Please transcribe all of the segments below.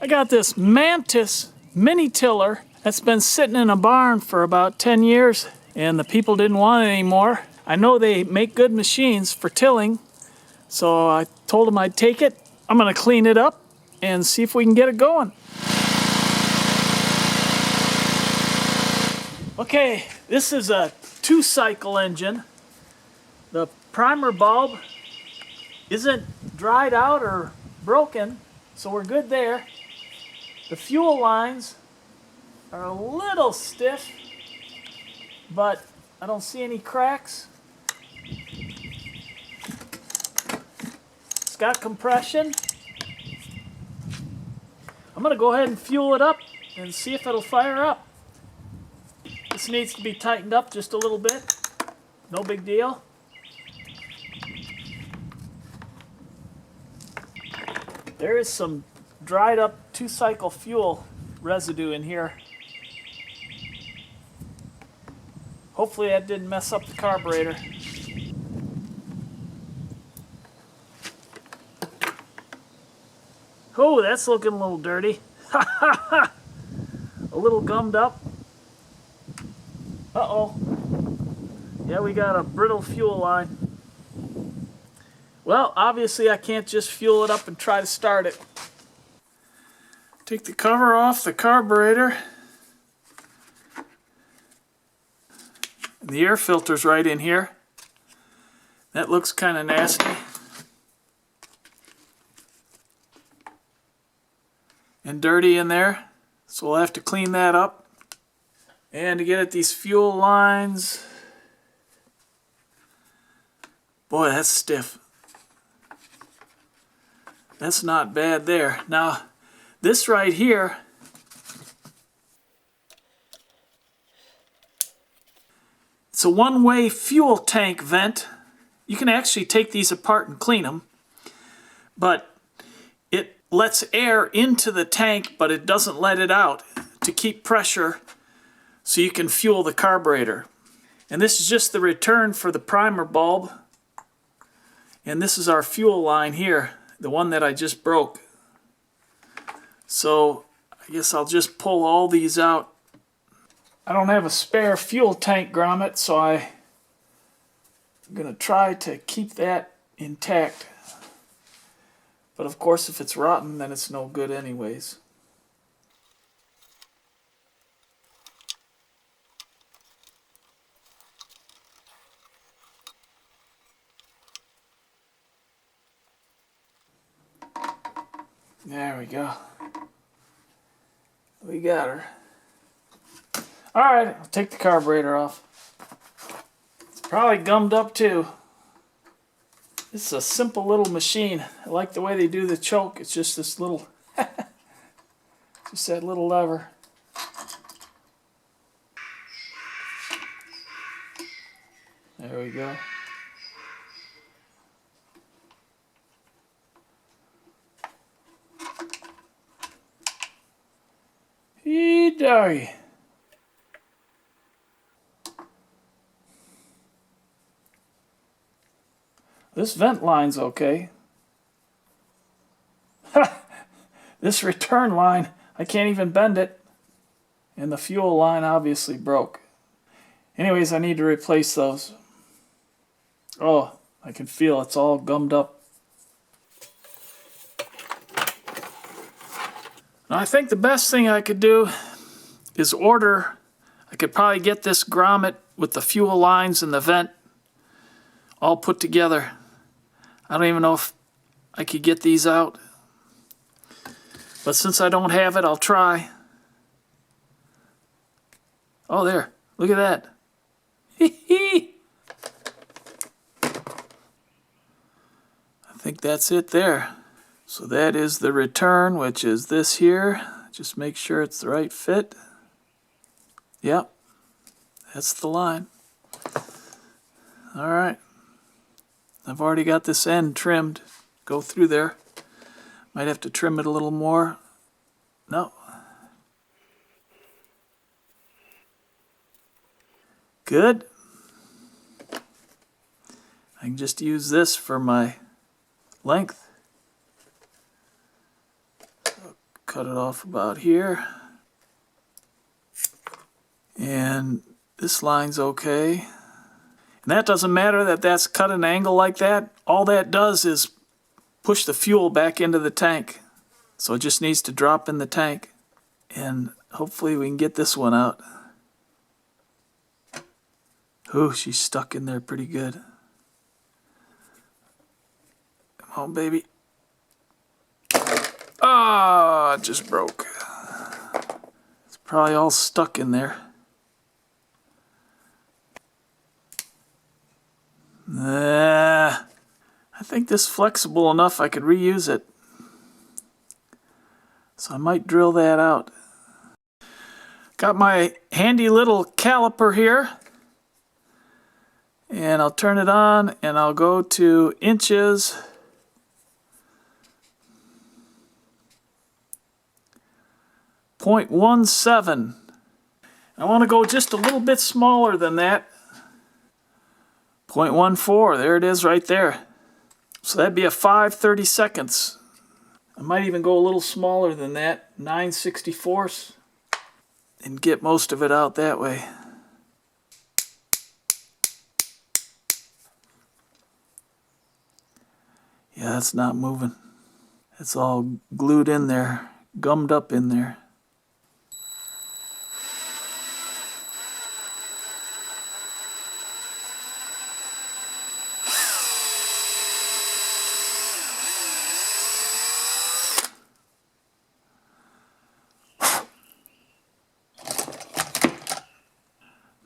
I got this Mantis mini tiller that's been sitting in a barn for about 10 years and the people didn't want it anymore. I know they make good machines for tilling, so I told them I'd take it. I'm gonna clean it up and see if we can get it going. Okay, this is a 2-cycle engine. The primer bulb isn't dried out or broken, so we're good there. The fuel lines are a little stiff, but I don't see any cracks. It's got compression. I'm gonna go ahead and fuel it up and see if it'll fire up. This needs to be tightened up just a little bit. No big deal. There is some dried up 2-cycle fuel residue in here. Hopefully that didn't mess up the carburetor. Oh, that's looking a little dirty. A little gummed up. Uh-oh. Yeah, we got a brittle fuel line. Well, obviously I can't just fuel it up and try to start it. Take the cover off the carburetor. And the air filter's right in here. That looks kind of nasty. And dirty in there. So we'll have to clean that up. And to get at these fuel lines. Boy, that's stiff. That's not bad there. Now, this right here, it's a one-way fuel tank vent. You can actually take these apart and clean them, but it lets air into the tank, but it doesn't let it out to keep pressure so you can fuel the carburetor. And this is just the return for the primer bulb. And this is our fuel line here, the one that I just broke. So I guess I'll just pull all these out. I don't have a spare fuel tank grommet, so I'm going to try to keep that intact. But of course, if it's rotten, then it's no good anyways. There we go. We got her. Alright, I'll take the carburetor off. It's probably gummed up too. This is a simple little machine. I like the way they do the choke. It's just this little, just that little lever. There we go. Hey-doy. This vent line's okay. This return line, I can't even bend it. And the fuel line obviously broke. Anyways, I need to replace those. Oh, I can feel it's all gummed up. Now, I think the best thing I could do is order. I could probably get this grommet with the fuel lines and the vent all put together. I don't even know if I could get these out. But since I don't have it, I'll try. Oh, there. Look at that. I think that's it there. So that is the return, which is this here. Just make sure it's the right fit. Yep. That's the line. All right. I've already got this end trimmed. Go through there. Might have to trim it a little more. No. Good. I can just use this for my length. cut it off about here. And this line's okay. And that doesn't matter that that's cut an angle like that. All that does is push the fuel back into the tank. So it just needs to drop in the tank. And hopefully we can get this one out. Ooh, she's stuck in there pretty good. Come on, baby. Ah, it just broke. It's probably all stuck in there. I think this is flexible enough I could reuse it. So I might drill that out. Got my handy little caliper here. And I'll turn it on and I'll go to inches. .17. I want to go just a little bit smaller than that. 0.14, there it is right there. So that'd be a 5/32. I might even go a little smaller than that, 9/64, and get most of it out that way. Yeah, that's not moving. It's all glued in there, gummed up in there.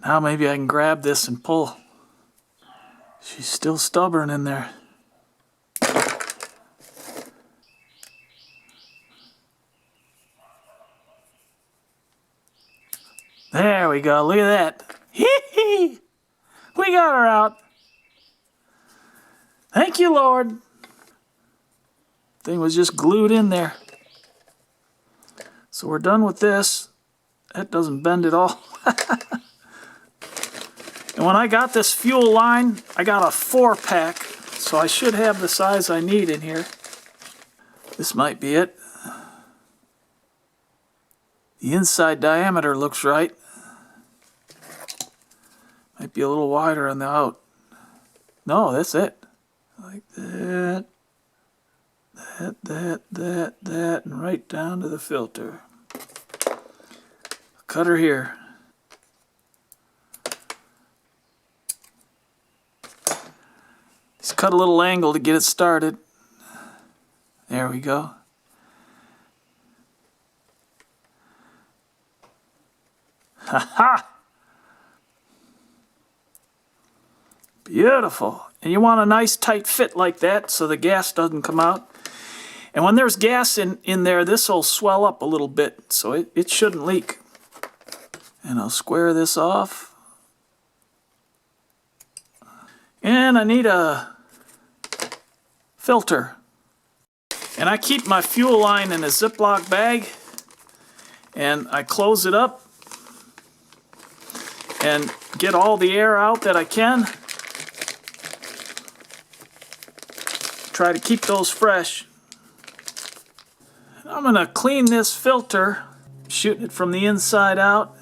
Now maybe I can grab this and pull. She's still stubborn in there. There we go, look at that. Hee-hee! We got her out. Thank you, Lord. Thing was just glued in there. So we're done with this. That doesn't bend at all. And when I got this fuel line, I got a 4-pack, so I should have the size I need in here. This might be it. The inside diameter looks right. Might be a little wider on the out. No, that's it. Like that, that, and right down to the filter. Cut her here. Just cut a little angle to get it started. There we go. Ha ha! Beautiful. And you want a nice tight fit like that so the gas doesn't come out. And when there's gas in there, this will swell up a little bit, so it shouldn't leak. And I'll square this off. And I need a filter. And I keep my fuel line in a Ziploc bag, and I close it up and get all the air out that I can. Try to keep those fresh. I'm going to clean this filter, shooting it from the inside out.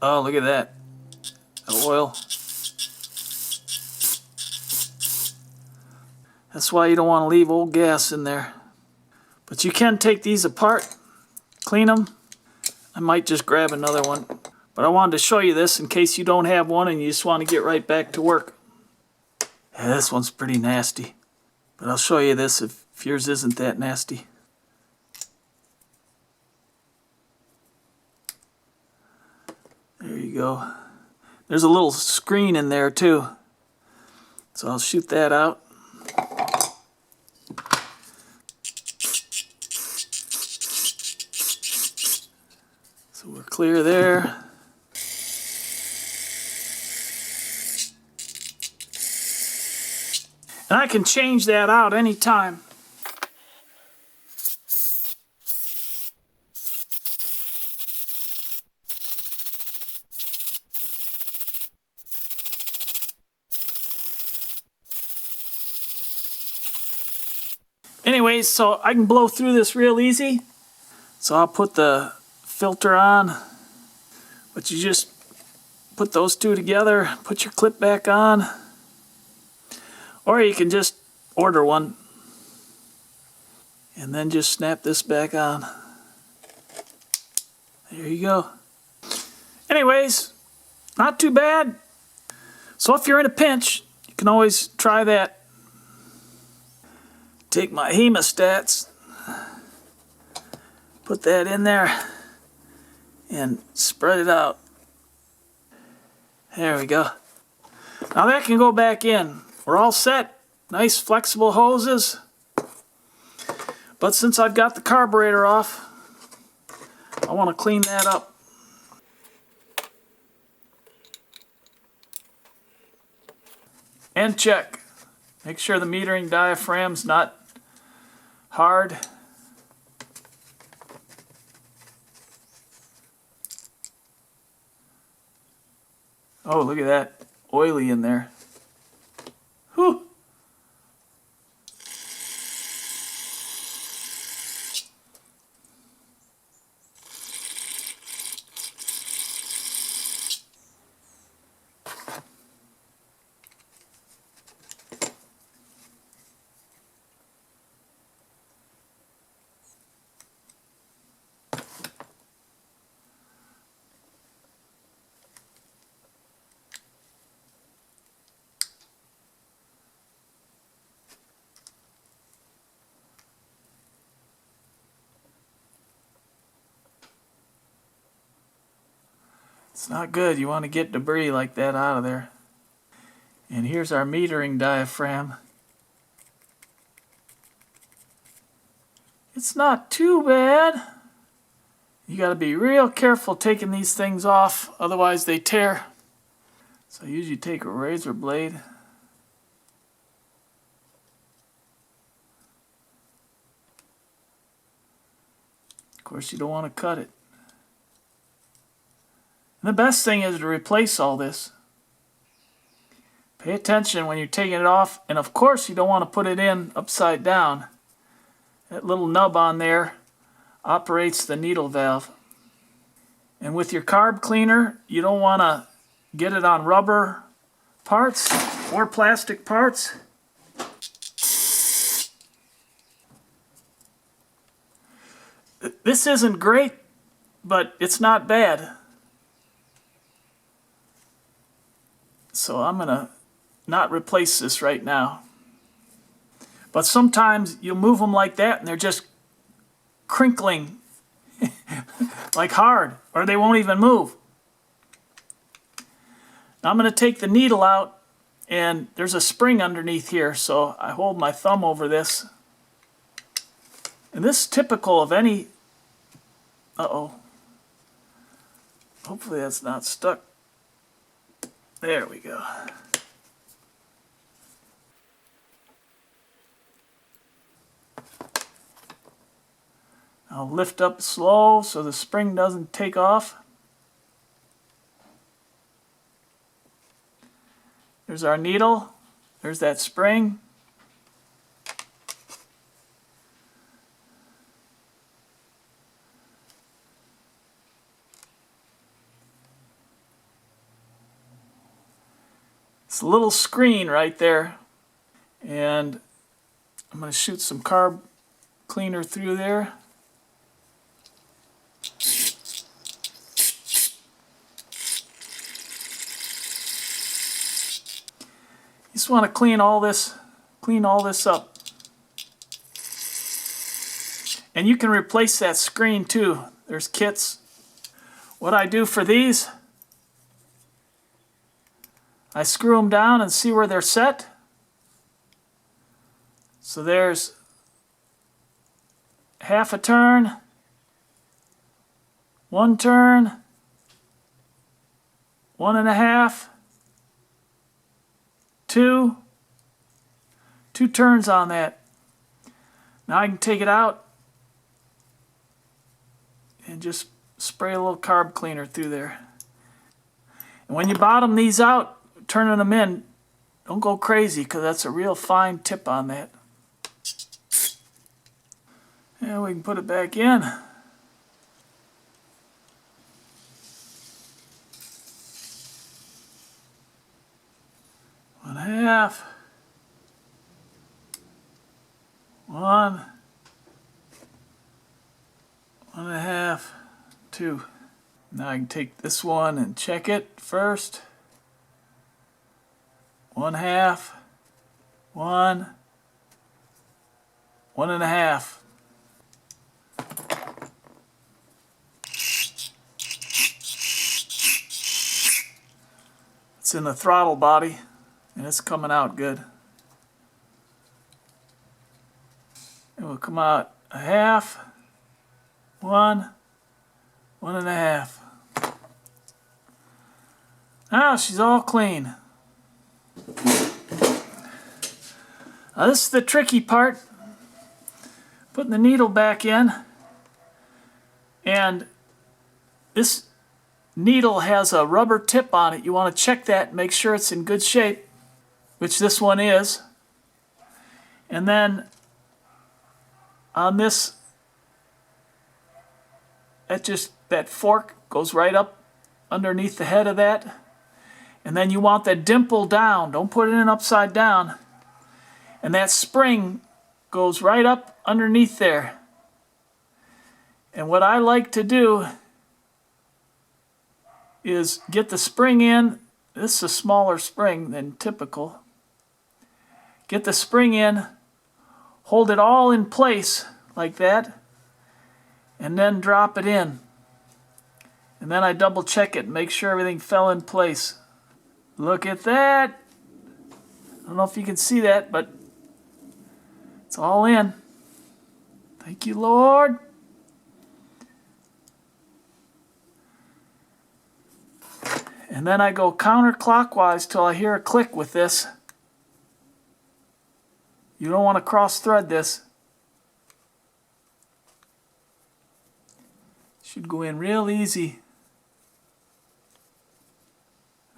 Oh, look at that. The oil. That's why you don't want to leave old gas in there. But you can take these apart, clean them. I might just grab another one. But I wanted to show you this in case you don't have one and you just want to get right back to work. Yeah, this one's pretty nasty. But I'll show you this if yours isn't that nasty. There you go. There's a little screen in there too. So I'll shoot that out. So we're clear there. And I can change that out anytime. Anyways, so I can blow through this real easy. So I'll put the filter on, but you just put those two together, put your clip back on, or you can just order one and then just snap this back on. There you go. Anyways, not too bad. So if you're in a pinch, you can always try that. Take my hemostats, put that in there, and spread it out. There we go. Now that can go back in. We're all set. Nice flexible hoses. But since I've got the carburetor off, I want to clean that up. And check. Make sure the metering diaphragm's not hard. Oh, look at that. Oily in there. Whew. It's not good. You want to get debris like that out of there. And here's our metering diaphragm. It's not too bad. You got to be real careful taking these things off, otherwise they tear. So I usually take a razor blade. Of course, you don't want to cut it. And the best thing is to replace all this. Pay attention when you're taking it off, and of course you don't want to put it in upside down. That little nub on there operates the needle valve. And with your carb cleaner, you don't want to get it on rubber parts or plastic parts. This isn't great, but it's not bad. So I'm going to not replace this right now. But sometimes you'll move them like that and they're just crinkling like hard, or they won't even move. Now I'm going to take the needle out, and there's a spring underneath here, so I hold my thumb over this. And this is typical of any... Uh-oh. Hopefully that's not stuck. There we go. I'll lift up slow so the spring doesn't take off. There's our needle. There's that spring. It's a little screen right there, and I'm going to shoot some carb cleaner through there. You just want to clean all this up. And you can replace that screen too. There's kits. What I do for these, I screw them down and see where they're set. So there's half a turn, 1 turn, 1.5, 2 turns on that. Now I can take it out and just spray a little carb cleaner through there. And when you bottom these out, turning them in, don't go crazy, because that's a real fine tip on that. And we can put it back in. One half. One and a half, two. Now I can take this one and check it first. One half, one and a half. It's in the throttle body and it's coming out good. It will come out a half, one and a half. Now she's all clean. Now this is the tricky part. Putting the needle back in. And this needle has a rubber tip on it. You want to check that and make sure it's in good shape, which this one is. And then on this, that fork goes right up underneath the head of that. And then you want that dimple down. Don't put it in upside down. And that spring goes right up underneath there. And what I like to do is get the spring in. This is a smaller spring than typical. Get the spring in, hold it all in place like that, and then drop it in. And then I double check it and make sure everything fell in place. Look at that. I don't know if you can see that, but it's all in. Thank you, Lord. And then I go counterclockwise till I hear a click with this. You don't want to cross thread this. Should go in real easy.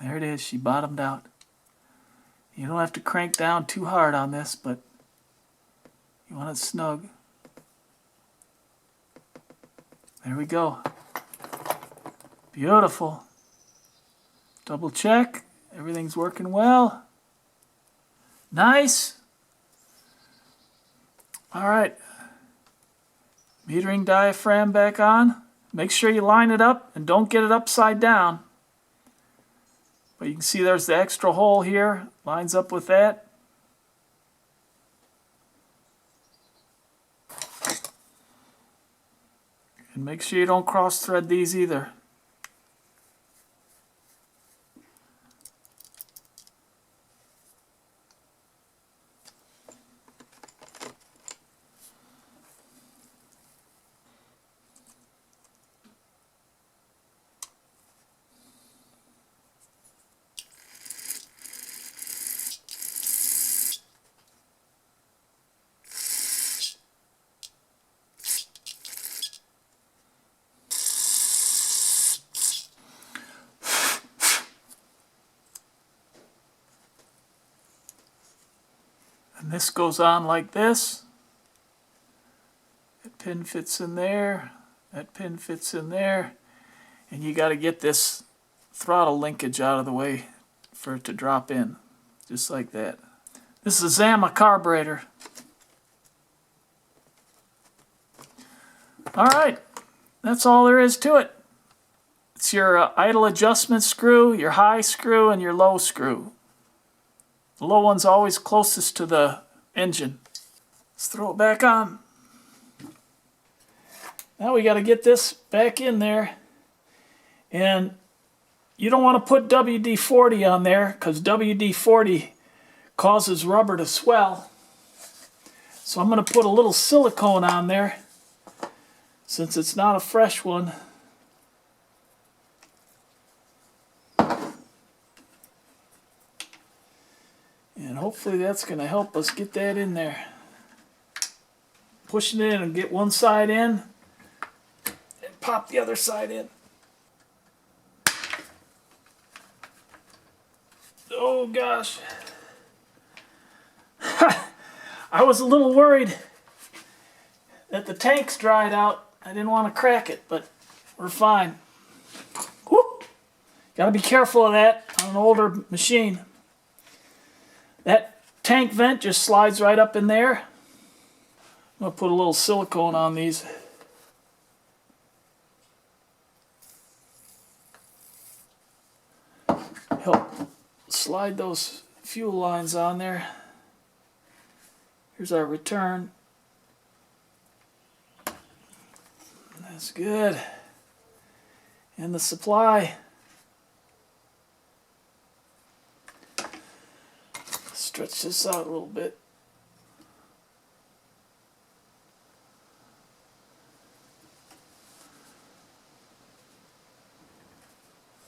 There it is, she bottomed out. You don't have to crank down too hard on this, but you want it snug. There we go. Beautiful. Double check. Everything's working well. Nice. All right. Metering diaphragm back on. Make sure you line it up and don't get it upside down. But you can see there's the extra hole here. Lines up with that. And make sure you don't cross thread these either. And this goes on like this. That pin fits in there. That pin fits in there. And you got to get this throttle linkage out of the way for it to drop in. Just like that. This is a Zama carburetor. Alright, that's all there is to it. It's your idle adjustment screw, your high screw, and your low screw. The low one's always closest to the engine. Let's throw it back on. Now we got to get this back in there. And you don't want to put WD-40 on there because WD-40 causes rubber to swell. So I'm going to put a little silicone on there since it's not a fresh one. And hopefully that's going to help us get that in there. Pushing it in and get one side in and pop the other side in. Oh gosh. I was a little worried that the tank's dried out. I didn't want to crack it, but we're fine. Whoop. Gotta be careful of that on an older machine. That tank vent just slides right up in there. I'm gonna put a little silicone on these. Help slide those fuel lines on there. Here's our return. That's good. And the supply. Stretch this out a little bit.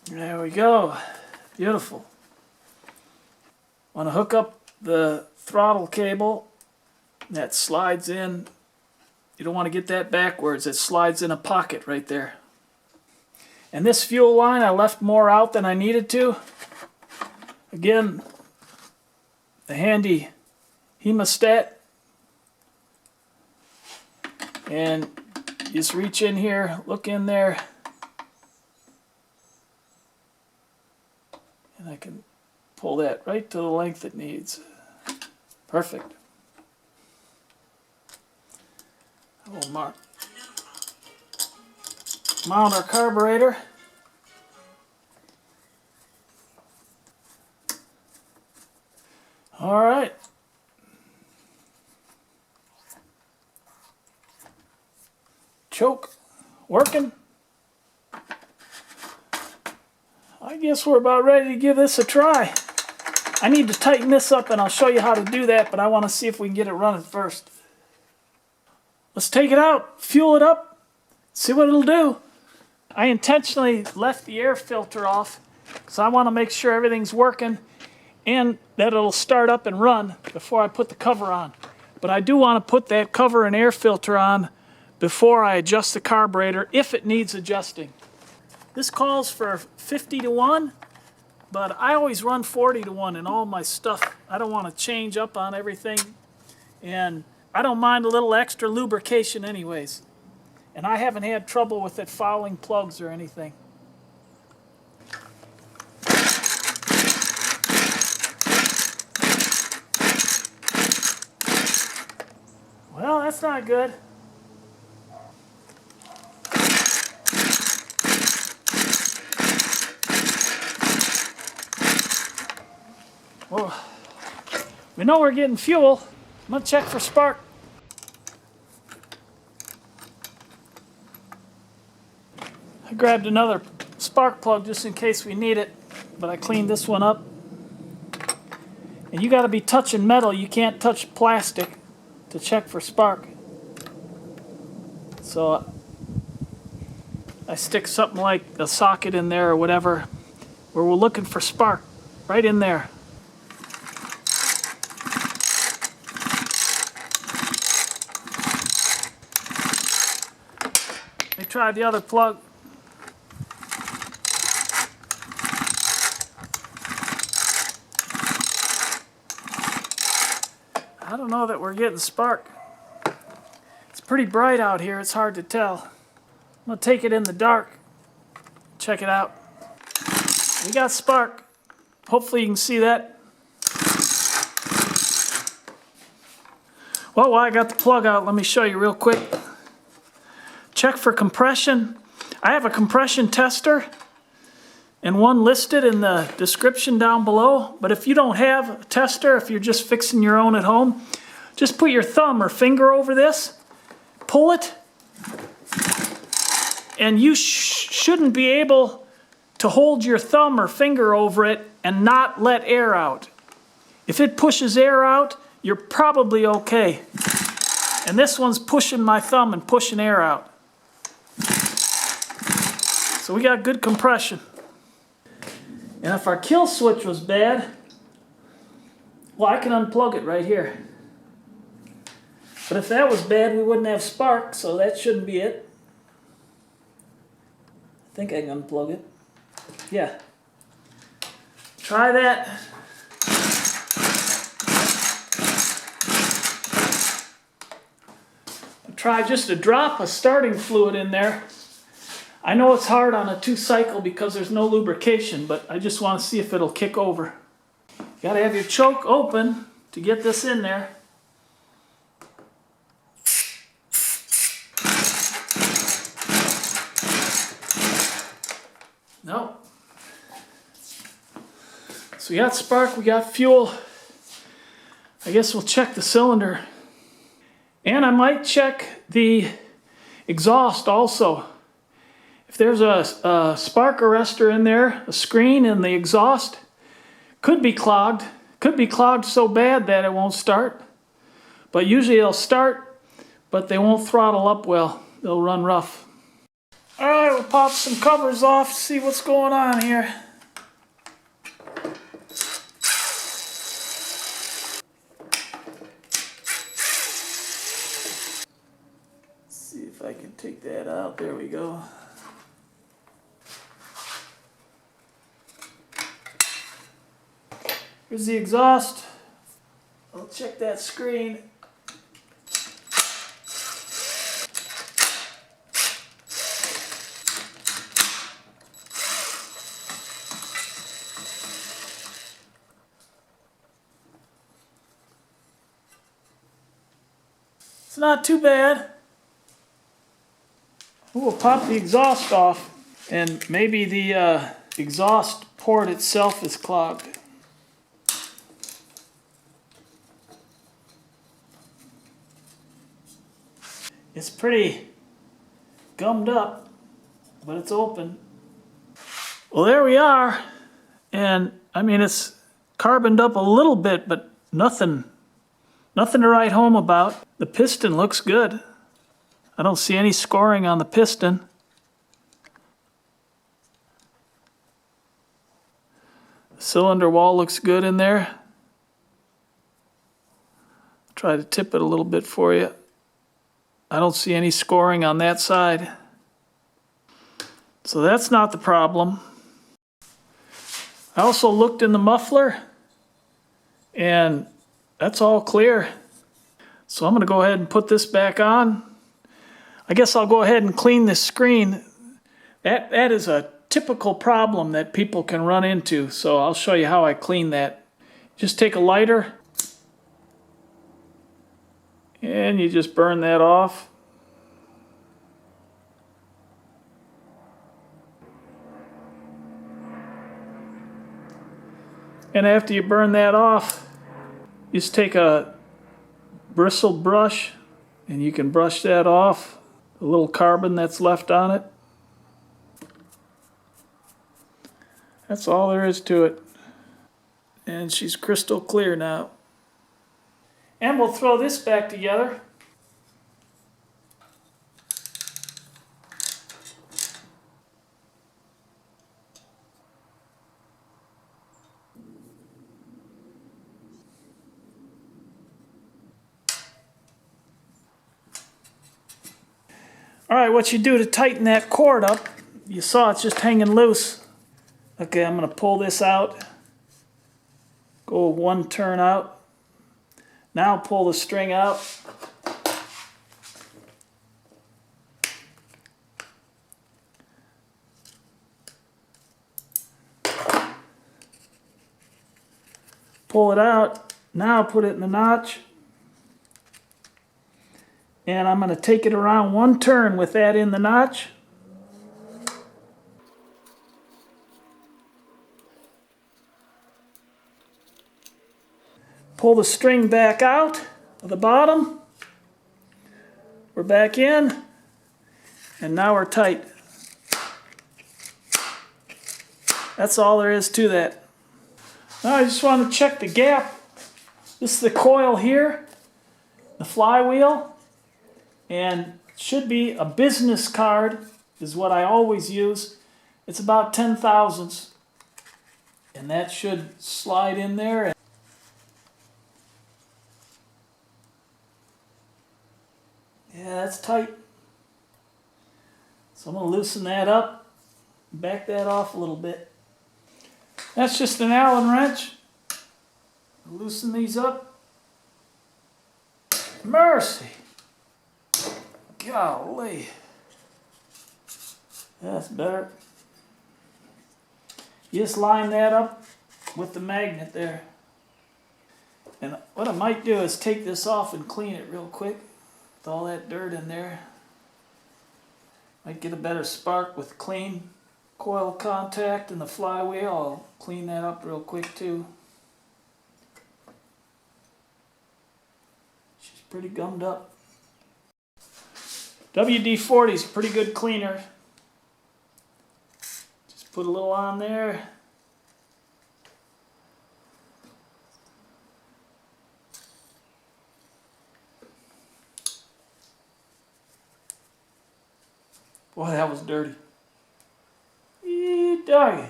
There we go. Beautiful. Want to hook up the throttle cable that slides in. You don't want to get that backwards. It slides in a pocket right there. And this fuel line, I left more out than I needed to. Again, the handy hemostat. And you just reach in here, look in there. And I can pull that right to the length it needs. Perfect. We'll mount our carburetor. All right. Choke working. I guess we're about ready to give this a try. I need to tighten this up and I'll show you how to do that, but I want to see if we can get it running first. Let's take it out, fuel it up, see what it'll do. I intentionally left the air filter off because I want to make sure everything's working and that it'll start up and run before I put the cover on. But I do want to put that cover and air filter on before I adjust the carburetor if it needs adjusting. This calls for 50 to 1, but I always run 40 to 1 in all my stuff. I don't want to change up on everything, and I don't mind a little extra lubrication anyways. And I haven't had trouble with it fouling plugs or anything. Well, that's not good. Well, we know we're getting fuel. I'm going to check for spark. I grabbed another spark plug just in case we need it, but I cleaned this one up. And you got to be touching metal. You can't touch plastic to check for spark. So I stick something like a socket in there or whatever where we're looking for spark right in there. Let me try the other plug. I don't know that we're getting spark. It's pretty bright out here, it's hard to tell. I'm gonna take it in the dark, check it out. We got spark. Hopefully you can see that. Well, while I got the plug out, let me show you real quick. Check for compression. I have a compression tester and one listed in the description down below. But if you don't have a tester, if you're just fixing your own at home, just put your thumb or finger over this, pull it, and you shouldn't be able to hold your thumb or finger over it and not let air out. If it pushes air out, you're probably okay. And this one's pushing my thumb and pushing air out. So we got good compression. And if our kill switch was bad, well, I can unplug it right here. But if that was bad, we wouldn't have spark, so that shouldn't be it. I think I can unplug it. Yeah. Try that. try just a drop of starting fluid in there. I know it's hard on a 2-cycle because there's no lubrication, but I just want to see if it'll kick over. You gotta have your choke open to get this in there. Nope. So we got spark, we got fuel. I guess we'll check the cylinder. And I might check the exhaust also. If there's a spark arrestor in there, a screen in the exhaust, could be clogged. Could be clogged so bad that it won't start. But usually it'll start, but they won't throttle up well. They'll run rough. Alright, we'll pop some covers off, see what's going on here. See if I can take that out. There we go. Here's the exhaust. I'll check that screen. It's not too bad. We'll pop the exhaust off, and maybe the exhaust port itself is clogged. It's pretty gummed up, but it's open. Well, there we are. And I mean, it's carboned up a little bit, but nothing to write home about. The piston looks good. I don't see any scoring on the piston. The cylinder wall looks good in there. Try to tip it a little bit for you. I don't see any scoring on that side. So that's not the problem. I also looked in the muffler, and that's all clear. So I'm going to go ahead and put this back on. I guess I'll go ahead and clean this screen. That is a typical problem that people can run into, so I'll show you how I clean that. Just take a lighter, and you just burn that off. And after you burn that off, just take a bristle brush and you can brush that off, the little carbon that's left on it. That's all there is to it. And she's crystal clear now. And we'll throw this back together. All right, what you do to tighten that cord up, you saw it's just hanging loose. Okay, I'm going to pull this out. Go one turn out. Now pull the string out. Pull it out. Now put it in the notch. And I'm going to take it around one turn with that in the notch. Pull the string back out of the bottom. We're back in. And now we're tight. That's all there is to that. Now I just want to check the gap. This is the coil here, the flywheel. And it should be a business card is what I always use. It's about 10 thousandths. And that should slide in there. Yeah, that's tight. So I'm going to loosen that up, back that off a little bit. That's just an Allen wrench. Loosen these up. Mercy. Golly. That's better. You just line that up with the magnet there. And what I might do is take this off and clean it real quick with all that dirt in there. Might get a better spark with clean coil contact and the flywheel. I'll clean that up real quick too. She's pretty gummed up. WD-40 is a pretty good cleaner. Just put a little on there. Boy, that was dirty. Doggy.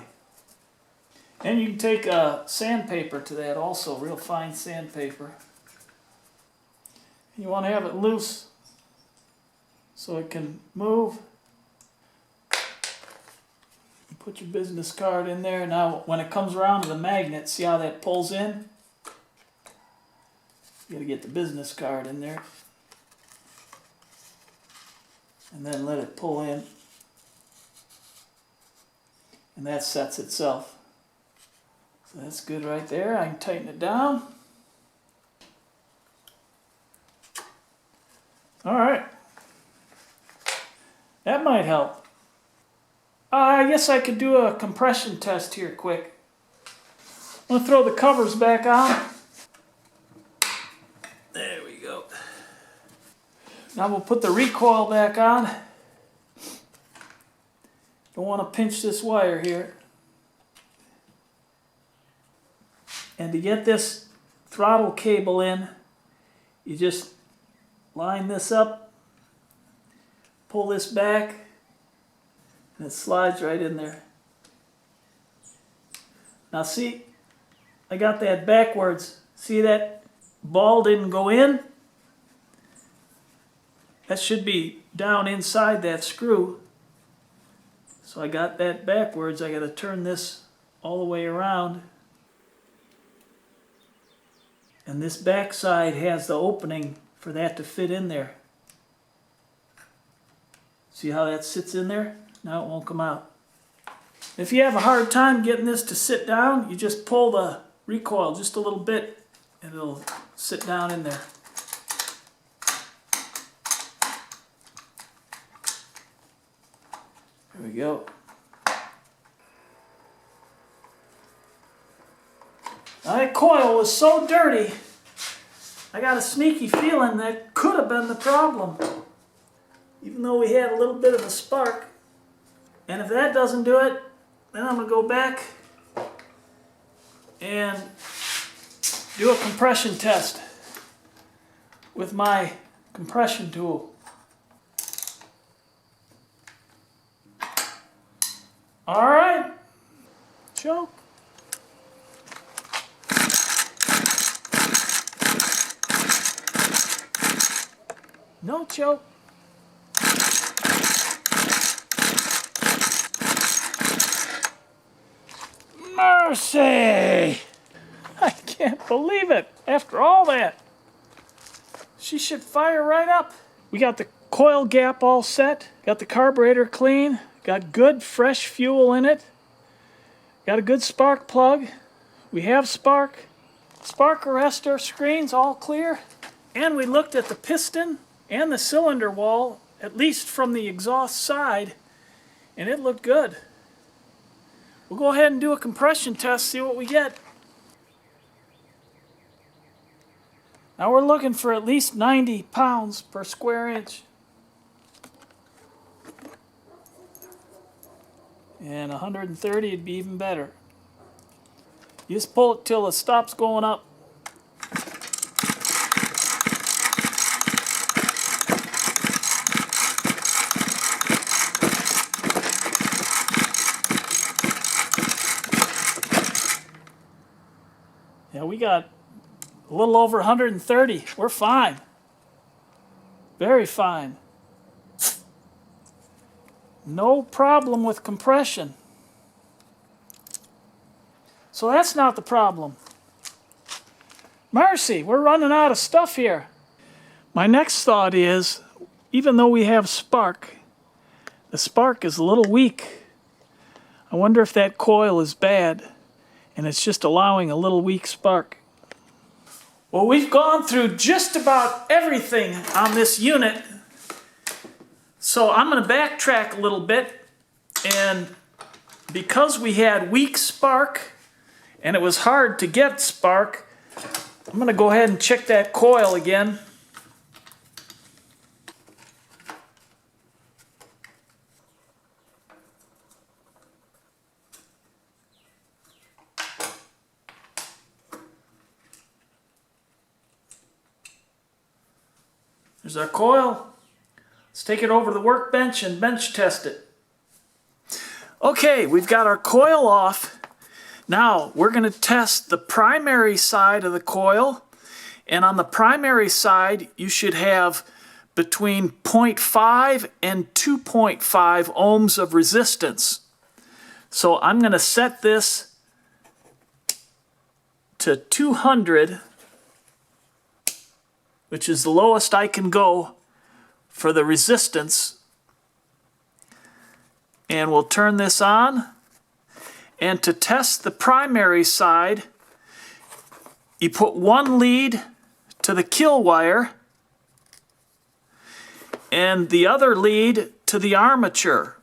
And you can take sandpaper to that also, real fine sandpaper. You want to have it loose so it can move. Put your business card in there. Now when it comes around to the magnet, see how that pulls in? You got to get the business card in there. And then let it pull in. And that sets itself. So that's good right there. I can tighten it down. Alright. That might help. I guess I could do a compression test here quick. I'm going to throw the covers back on. There we go. Now we'll put the recoil back on. Don't want to pinch this wire here. And to get this throttle cable in, you just line this up, pull this back, and it slides right in there. Now see, I got that backwards. See that ball didn't go in? That should be down inside that screw. So I got that backwards. I got to turn this all the way around. And this back side has the opening for that to fit in there. See how that sits in there? Now it won't come out. If you have a hard time getting this to sit down, you just pull the recoil just a little bit and it'll sit down in there. There we go. Now that coil was so dirty, I got a sneaky feeling that could have been the problem. Even though we had a little bit of a spark. And if that doesn't do it, then I'm going to go back and do a compression test with my compression tool. All right. Choke. No choke. Mercy! I can't believe it. After all that, she should fire right up. We got the coil gap all set. Got the carburetor clean. Got good fresh fuel in it. Got a good spark plug. We have spark. Spark arrestor screens all clear. And we looked at the piston and the cylinder wall, at least from the exhaust side, and it looked good. We'll go ahead and do a compression test, see what we get. Now we're looking for at least 90 pounds per square inch. And 130 would be even better. You just pull it till it stops going up. Yeah, we got a little over 130. We're fine. Very fine. No problem with compression. So that's not the problem. Mercy, we're running out of stuff here. My next thought is, even though we have spark, the spark is a little weak. I wonder if that coil is bad and it's just allowing a little weak spark. Well, we've gone through just about everything on this unit. So I'm going to backtrack a little bit, and because we had weak spark and it was hard to get spark, I'm going to go ahead and check that coil again. There's our coil. Let's take it over to the workbench and bench test it. Okay, we've got our coil off. Now we're going to test the primary side of the coil. And on the primary side, you should have between 0.5 and 2.5 ohms of resistance. So I'm going to set this to 200, which is the lowest I can go for the resistance. And we'll turn this on. And to test the primary side, you put one lead to the kill wire and the other lead to the armature.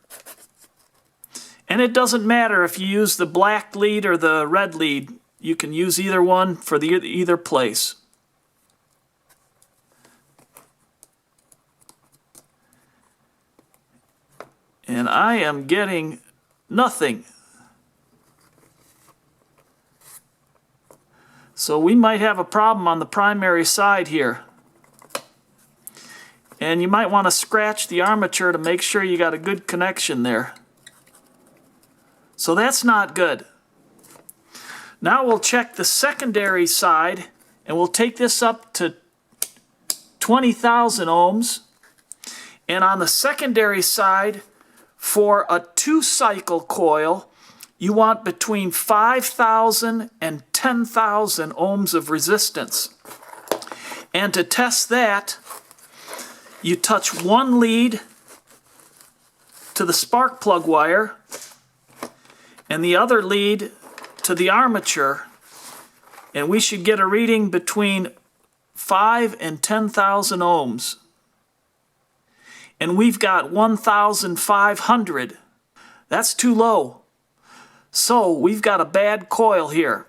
And it doesn't matter if you use the black lead or the red lead. You can use either one for either place. And I am getting nothing. So we might have a problem on the primary side here. And you might want to scratch the armature to make sure you got a good connection there. So that's not good. Now we'll check the secondary side, and we'll take this up to 20,000 ohms. And on the secondary side, for a 2-cycle coil, you want between 5,000 and 10,000 ohms of resistance. And to test that, you touch one lead to the spark plug wire and the other lead to the armature, and we should get a reading between 5 and 10,000 ohms. And we've got 1,500. That's too low. So we've got a bad coil here.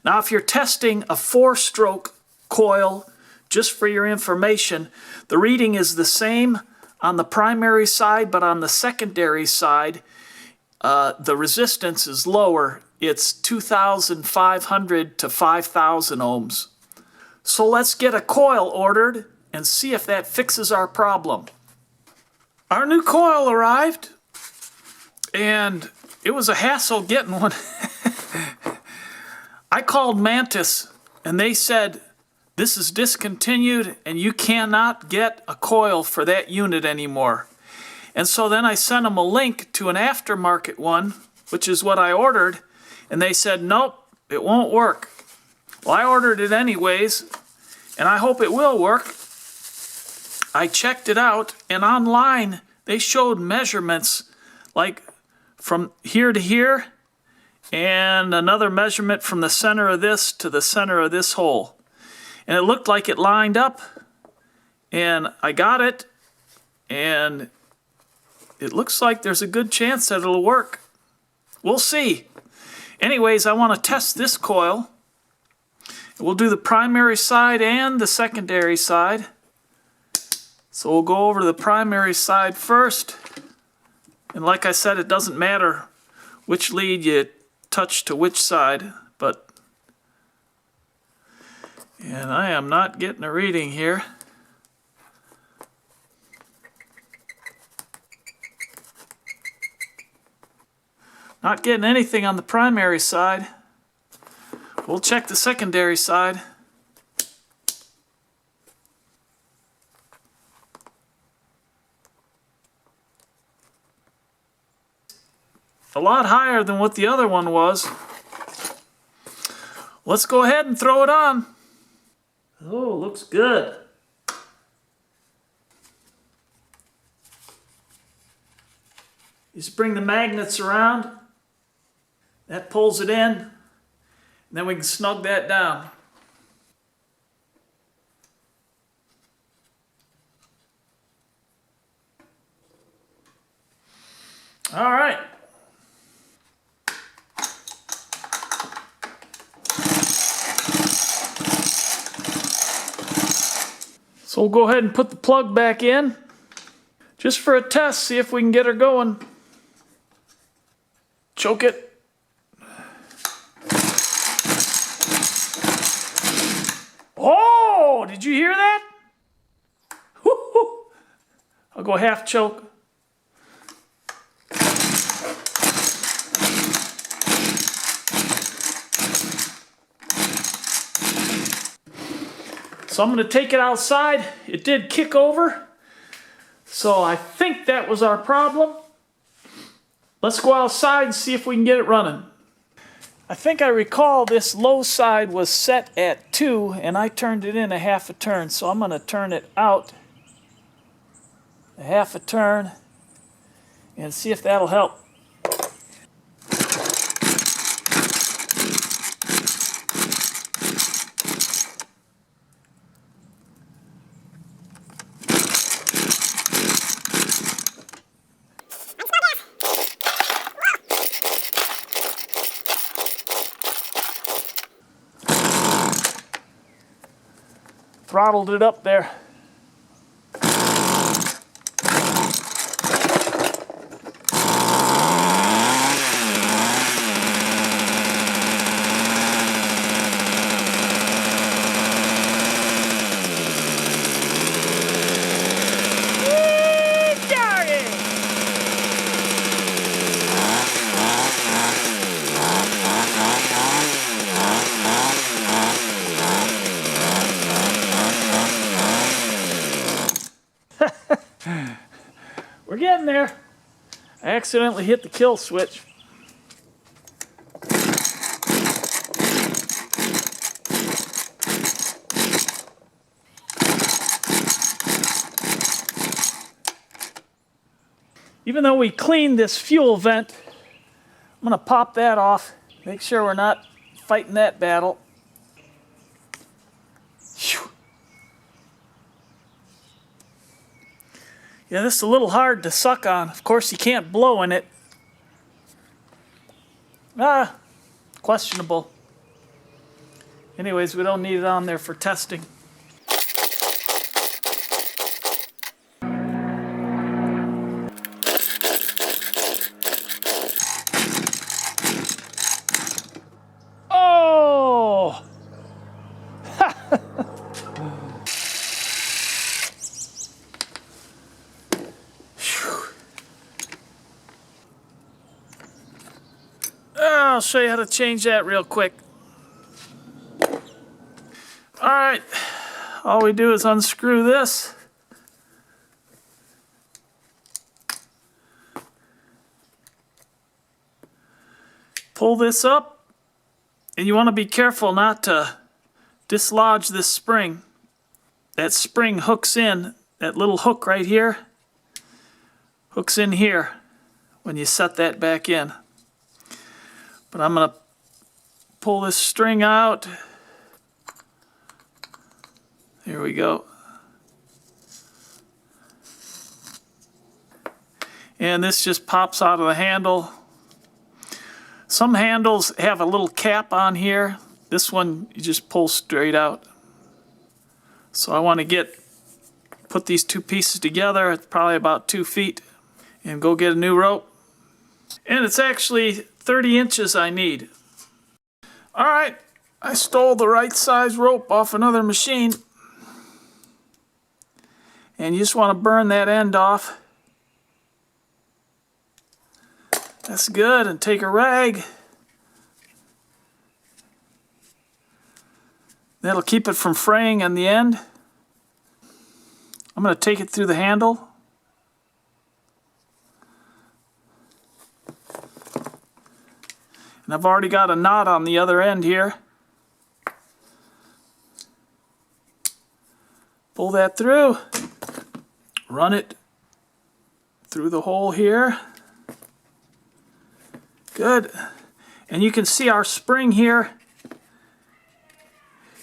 Now if you're testing a 4-stroke coil, just for your information, the reading is the same on the primary side, but on the secondary side, the resistance is lower. It's 2,500 to 5,000 ohms. So let's get a coil ordered and see if that fixes our problem. Our new coil arrived, and it was a hassle getting one. I called Mantis, and they said, this is discontinued, and you cannot get a coil for that unit anymore. And so then I sent them a link to an aftermarket one, which is what I ordered, and they said, nope, it won't work. Well, I ordered it anyways, and I hope it will work. I checked it out, and online they showed measurements like from here to here, and another measurement from the center of this to the center of this hole. And it looked like it lined up, and I got it, and it looks like there's a good chance that it'll work. We'll see. Anyways, I want to test this coil. We'll do the primary side and the secondary side. So we'll go over to the primary side first. And like I said, it doesn't matter which lead you touch to which side, and I am not getting a reading here. Not getting anything on the primary side. We'll check the secondary side. A lot higher than what the other one was. Let's go ahead and throw it on. Oh, looks good. You just bring the magnets around. That pulls it in. And then we can snug that down. All right. So we'll go ahead and put the plug back in, just for a test, see if we can get her going. Choke it. Oh, did you hear that? Woo-hoo. I'll go half choke. So I'm going to take it outside. It did kick over. So I think that was our problem. Let's go outside and see if we can get it running. I think I recall this low side was set at 2 and I turned it in a half a turn. So I'm going to turn it out a half a turn and see if that'll help. Throttled it up there. We're getting there. I accidentally hit the kill switch. Even though we cleaned this fuel vent, I'm going to pop that off. Make sure we're not fighting that battle. Whew. Yeah, this is a little hard to suck on. Of course, you can't blow in it. Questionable. Anyways, we don't need it on there for testing. Oh! I'll show you how to change that real quick. Alright, all we do is unscrew this. Pull this up, and you want to be careful not to dislodge this spring. That spring hooks in, that little hook right here, hooks in here when you set that back in. But I'm going to pull this string out. Here we go. And this just pops out of the handle. Some handles have a little cap on here. This one you just pull straight out. So I want to put these two pieces together. It's probably about 2 feet. And go get a new rope. And it's actually 30 inches I need. Alright, I stole the right size rope off another machine. And you just want to burn that end off. That's good. And take a rag. That'll keep it from fraying on the end. I'm going to take it through the handle. And I've already got a knot on the other end here. Pull that through. Run it through the hole here. Good. And you can see our spring here.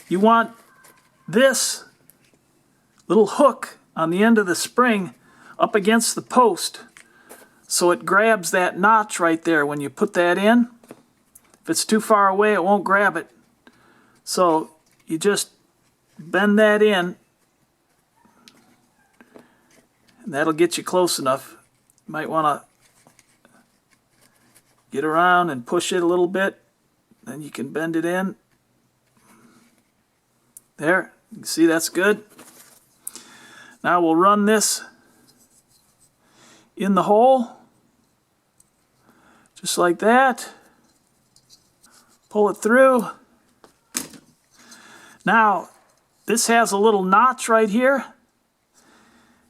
You want this little hook on the end of the spring up against the post so it grabs that notch right there when you put that in. If it's too far away, it won't grab it. So you just bend that in, and that'll get you close enough. You might want to get around and push it a little bit, then you can bend it in. There, you can see that's good. Now we'll run this in the hole, just like that. Pull it through. Now, this has a little notch right here.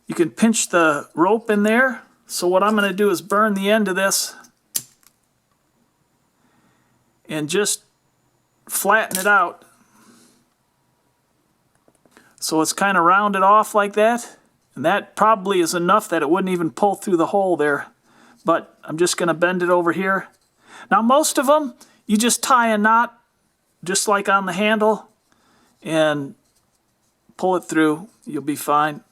You can pinch the rope in there. So what I'm going to do is burn the end of this and just flatten it out. So it's kind of rounded off like that. And that probably is enough that it wouldn't even pull through the hole there. But I'm just going to bend it over here. Now most of them, you just tie a knot just like on the handle and pull it through. You'll be fine.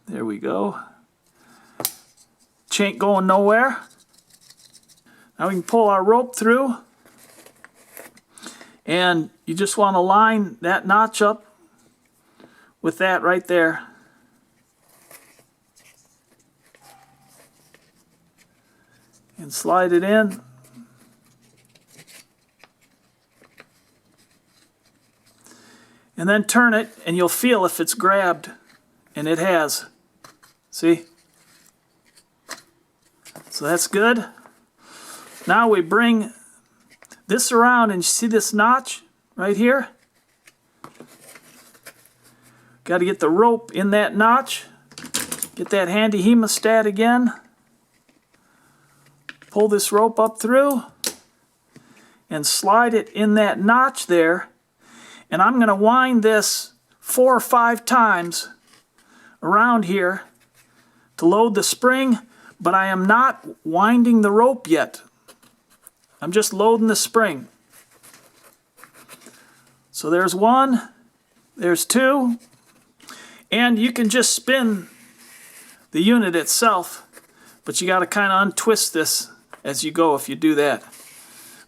There we go. Ain't going nowhere. Now we can pull our rope through. And you just want to line that notch up with that right there. And slide it in. And then turn it, and you'll feel if it's grabbed. And it has. See? So that's good. Now we bring this around, and you see this notch right here? Got to get the rope in that notch. Get that handy hemostat again. Pull this rope up through and slide it in that notch there. And I'm going to wind this 4 or 5 times around here to load the spring, but I am not winding the rope yet. I'm just loading the spring. So there's 1, there's 2, and you can just spin the unit itself, but you got to kind of untwist this as you go if you do that.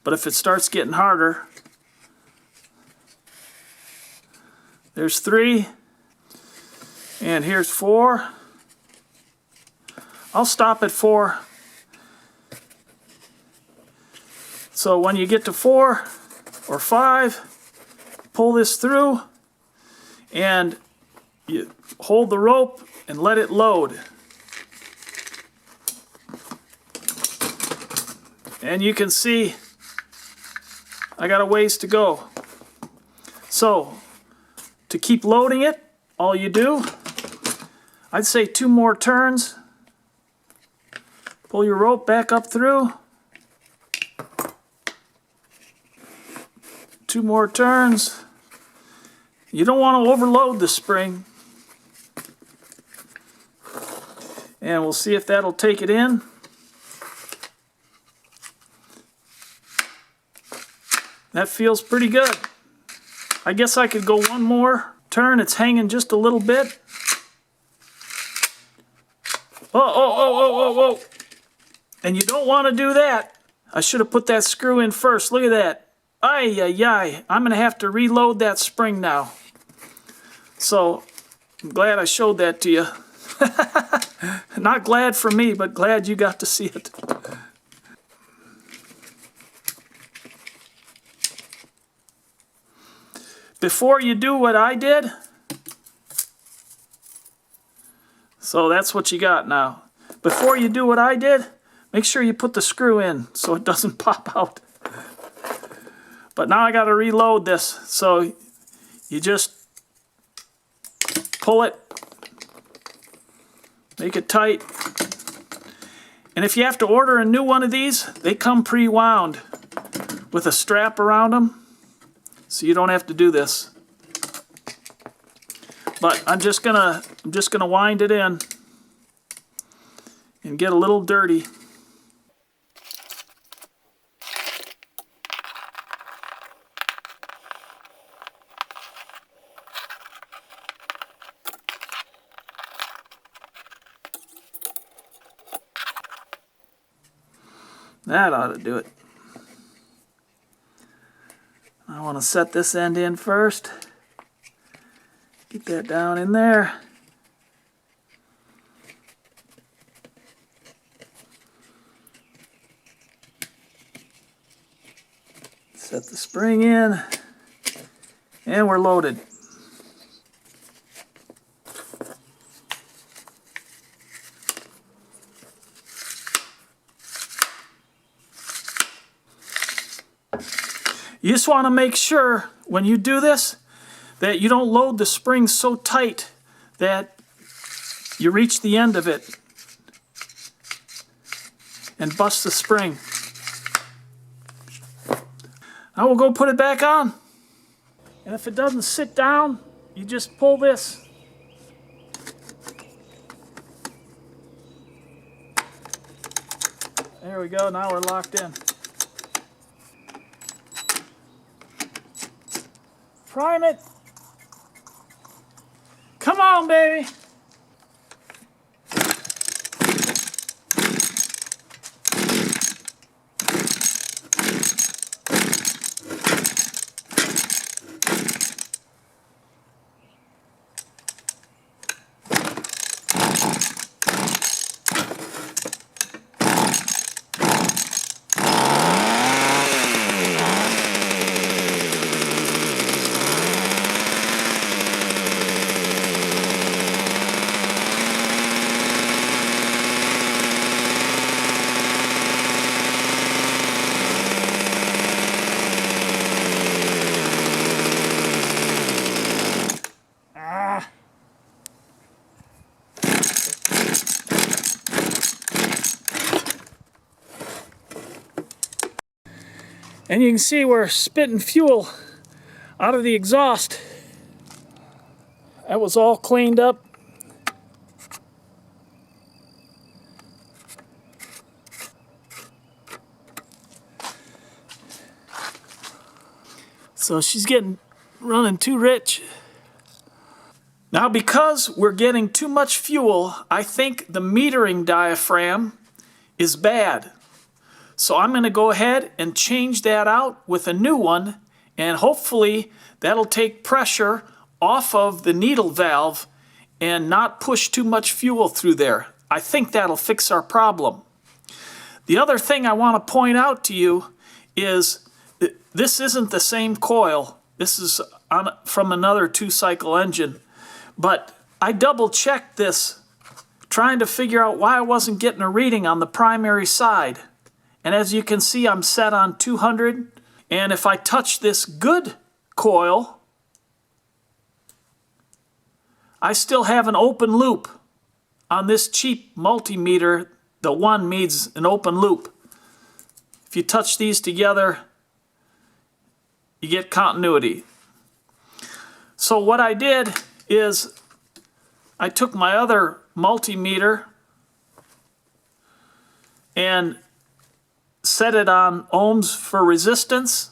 But if it starts getting harder, there's 3, and here's 4. I'll stop at 4. So when you get to 4 or 5, pull this through and you hold the rope and let it load. And you can see I got a ways to go. So to keep loading it, all you do, I'd say 2 more turns. Pull your rope back up through. 2 more turns. You don't want to overload the spring. And we'll see if that'll take it in. That feels pretty good. I guess I could go 1 more turn. It's hanging just a little bit. Oh. And you don't want to do that. I should have put that screw in first. Look at that. Ay. I'm going to have to reload that spring now. So, I'm glad I showed that to you. Not glad for me, but glad you got to see it. Before you do what I did, so that's what you got now. Before you do what I did, make sure you put the screw in so it doesn't pop out. But now I got to reload this, so you just pull it, make it tight. And if you have to order a new one of these, they come pre-wound with a strap around them, so you don't have to do this. But I'm just gonna wind it in and get a little dirty. That ought to do it. I want to set this end in first. Get that down in there. Set the spring in, and we're loaded. You just want to make sure when you do this that you don't load the spring so tight that you reach the end of it and bust the spring. Now we'll go put it back on. And if it doesn't sit down, you just pull this. There we go, now we're locked in. Prime it. Come on, baby. And you can see we're spitting fuel out of the exhaust. That was all cleaned up. So she's running too rich. Now because we're getting too much fuel, I think the metering diaphragm is bad. So I'm going to go ahead and change that out with a new one, and hopefully that'll take pressure off of the needle valve and not push too much fuel through there. I think that'll fix our problem. The other thing I want to point out to you is this isn't the same coil. This is from another 2-cycle engine. But I double-checked this, trying to figure out why I wasn't getting a reading on the primary side. And as you can see, I'm set on 200. And if I touch this good coil, I still have an open loop. On this cheap multimeter, the 1 needs an open loop. If you touch these together, you get continuity. So what I did is I took my other multimeter and set it on ohms for resistance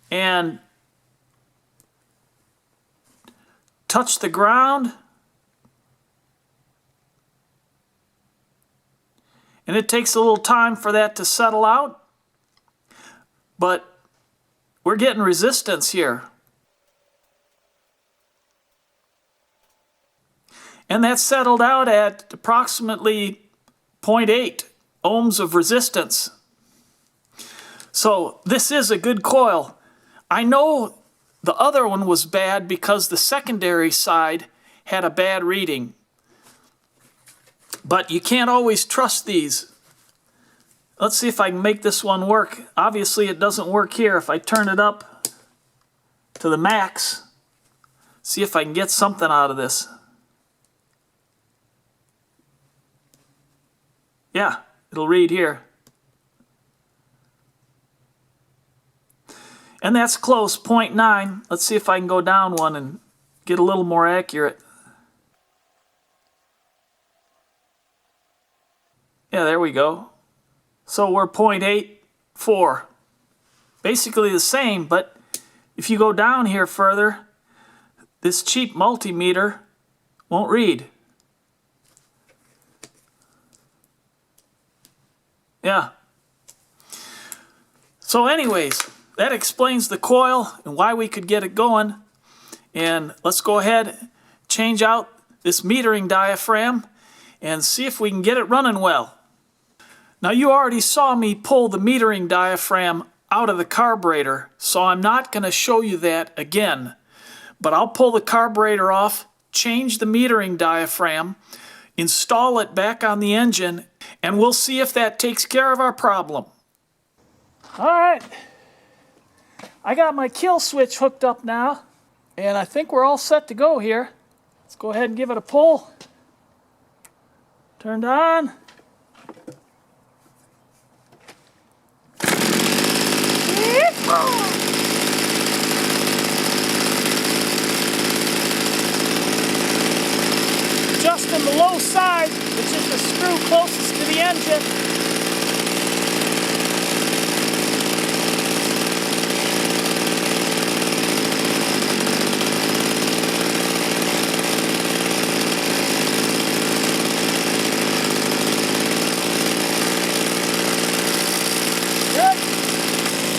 and touch the ground, and it takes a little time for that to settle out, but we're getting resistance here. And that settled out at approximately 0.8 ohms of resistance. So this is a good coil. I know the other one was bad because the secondary side had a bad reading. But you can't always trust these. Let's see if I can make this one work. Obviously it doesn't work here. If I turn it up to the max, see if I can get something out of this. Yeah, it'll read here. And that's close, 0.9. Let's see if I can go down one and get a little more accurate. Yeah, there we go. So we're 0.84. Basically the same, but if you go down here further, this cheap multimeter won't read. Yeah. So anyways, that explains the coil and why we could get it going. And let's go ahead, change out this metering diaphragm and see if we can get it running well. Now you already saw me pull the metering diaphragm out of the carburetor, so I'm not going to show you that again. But I'll pull the carburetor off, change the metering diaphragm, install it back on the engine, and we'll see if that takes care of our problem. Alright, I got my kill switch hooked up now, and I think we're all set to go here. Let's go ahead and give it a pull. Turned on. Adjusting the low side, which is the screw closest to the engine.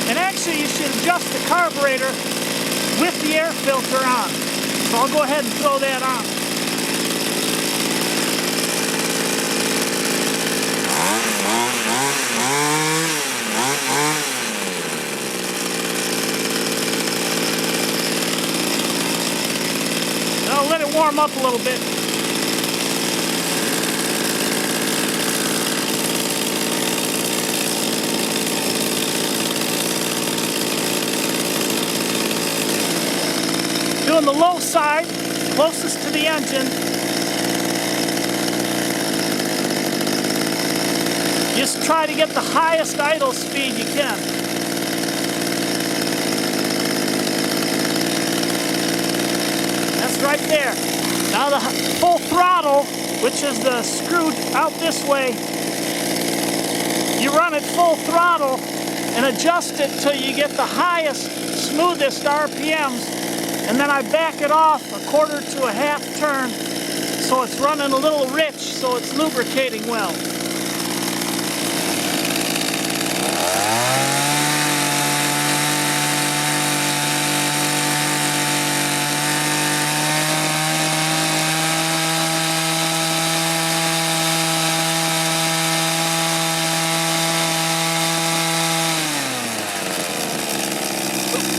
And actually you should adjust the carburetor with the air filter on. So I'll go ahead and throw that on. I'll let it warm up a little bit. Doing the low side, closest to the engine. Just try to get the highest idle speed you can. That's right there. Now the full throttle, which is the screw out this way, you run it full throttle and adjust it till you get the highest, smoothest RPMs. And then I back it off a quarter to a half turn so it's running a little rich, so it's lubricating well.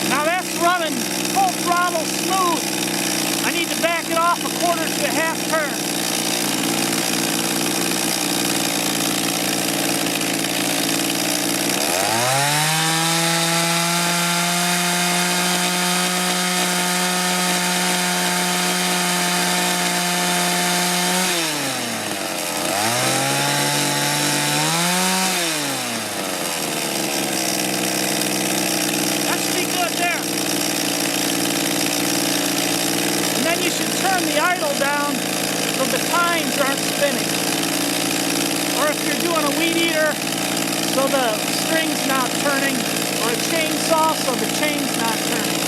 Now that's running full throttle smooth. I need to back it off a quarter to a half turn. Turn the idle down so the tines aren't spinning. Or if you're doing a weed eater, so the string's not turning, or a chainsaw so the chain's not turning.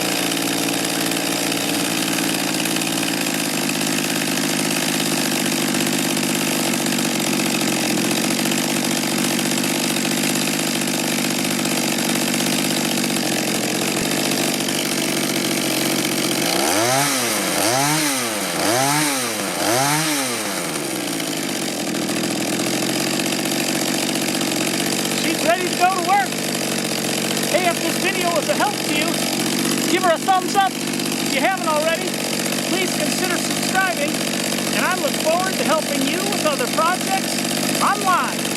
Ready to go to work. Hey, if this video was a help to you, give her a thumbs up. If you haven't already, please consider subscribing. And I look forward to helping you with other projects online.